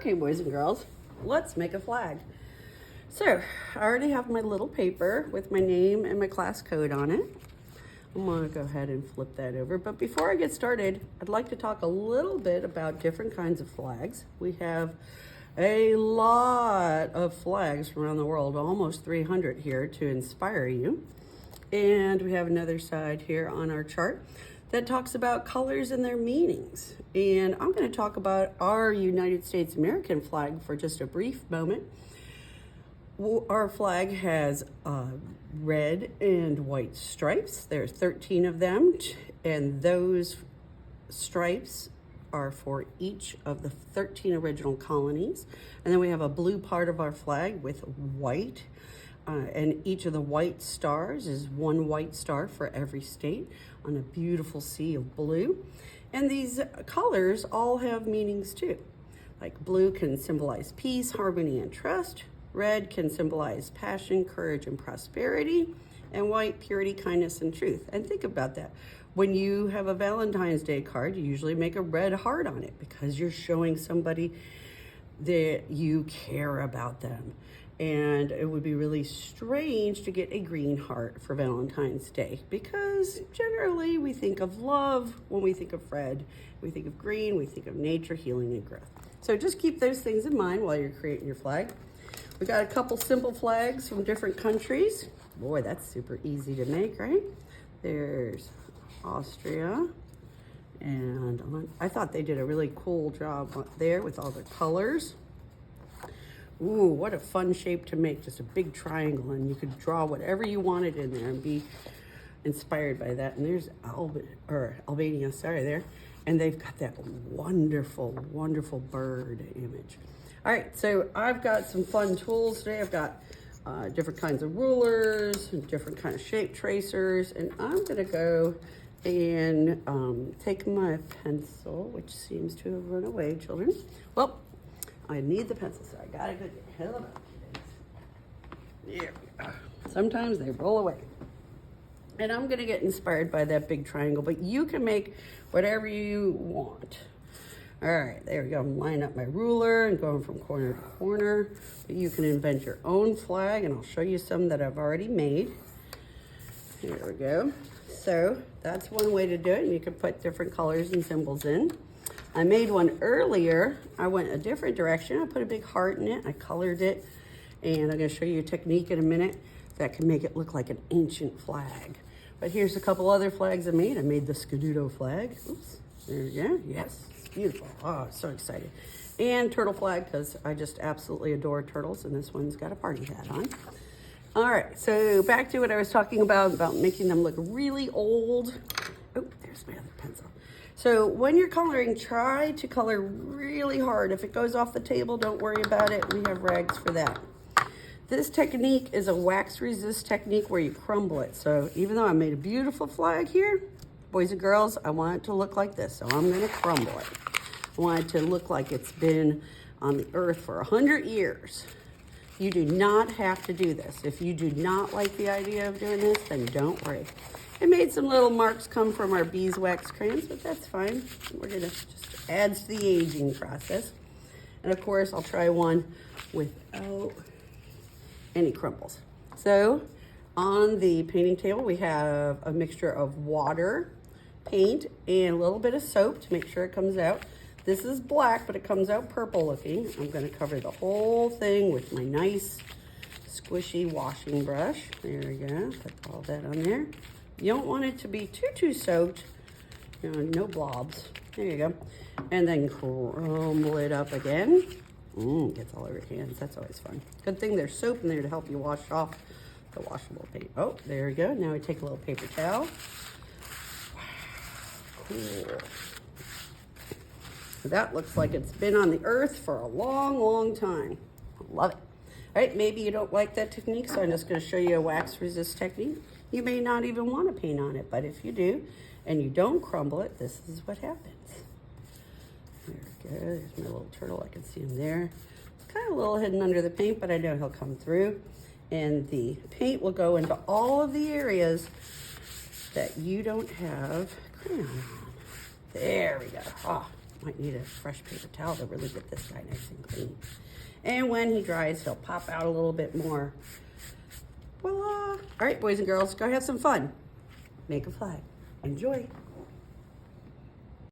Okay, boys and girls, let's make a flag. So, I already have my little paper with my name and my class code on it. I'm gonna go ahead and flip that over. But before I get started, I'd like to talk a little bit about different kinds of flags. We have a lot of flags from around the world, almost 300 here to inspire you. And we have another side here on our chart that talks about colors and their meanings. And I'm going to talk about our United States American flag for just a brief moment. Our flag has red and white stripes. There's 13 of them, and those stripes are for each of the 13 original colonies. And then we have a blue part of our flag with white. And each of the white stars is one white star for every state on a beautiful sea of blue. And these colors all have meanings too. Like blue can symbolize peace, harmony, and trust. Red can symbolize passion, courage, and prosperity. And white, purity, kindness, and truth. And think about that. When you have a Valentine's Day card, you usually make a red heart on it because you're showing somebody that you care about them. And it would be really strange to get a green heart for Valentine's Day because generally we think of love when we think of red. We think of green, we think of nature, healing, and growth. So just keep those things in mind while you're creating your flag. We got a couple simple flags from different countries. Boy, that's super easy to make, right? There's Austria. And I thought they did a really cool job there with all the colors. Ooh, what a fun shape to make, just a big triangle, and you could draw whatever you wanted in there and be inspired by that. And there's Albania, there. And they've got that wonderful, wonderful bird image. All right, so I've got some fun tools today. I've got different kinds of rulers, and different kind of shape tracers, and I'm gonna go and take my pencil, which seems to have run away, children. Well, I need the pencil, so I gotta go get hell about these. There we go. Sometimes they roll away. And I'm gonna get inspired by that big triangle, but you can make whatever you want. All right, there we go. I'm lining up my ruler and going from corner to corner. But you can invent your own flag, and I'll show you some that I've already made. Here we go. So that's one way to do it, and you can put different colors and symbols in. I made one earlier. I went a different direction. I put a big heart in it. I colored it. And I'm going to show you a technique in a minute that can make it look like an ancient flag. But here's a couple other flags I made. I made the Scududo flag. Oops. There we go. Yes. It's beautiful. Oh, so excited. And turtle flag, because I just absolutely adore turtles. And this one's got a party hat on. All right. So back to what I was talking about making them look really old. Oh, there's my other pencil. So when you're coloring, try to color really hard. If it goes off the table, don't worry about it. We have rags for that. This technique is a wax resist technique where you crumble it. So even though I made a beautiful flag here, boys and girls, I want it to look like this. So I'm gonna crumble it. I want it to look like it's been on the earth for 100 years. You do not have to do this. If you do not like the idea of doing this, then don't worry. It made some little marks come from our beeswax crayons, but that's fine. We're gonna just add to the aging process. And of course, I'll try one without any crumbles. So on the painting table, we have a mixture of water, paint, and a little bit of soap to make sure it comes out. This is black, but it comes out purple looking. I'm gonna cover the whole thing with my nice squishy washing brush. There we go, put all that on there. You don't want it to be too soaked, no blobs. There you go. And then crumble it up again. Gets all over your hands, that's always fun. Good thing there's soap in there to help you wash off the washable paint. Oh, there we go. Now we take a little paper towel. Wow, cool. That looks like it's been on the earth for a long, long time. Love it. All right, maybe you don't like that technique, so I'm just gonna show you a wax resist technique. You may not even want to paint on it, but if you do, and you don't crumble it, this is what happens. There we go, there's my little turtle, I can see him there. It's kind of a little hidden under the paint, but I know he'll come through. And the paint will go into all of the areas that you don't have crayon on. There we go. Oh, Might need a fresh paper towel to really get this guy nice and clean. And when he dries, he'll pop out a little bit more. Voila! All right, boys and girls, go have some fun. Make a flag. Enjoy.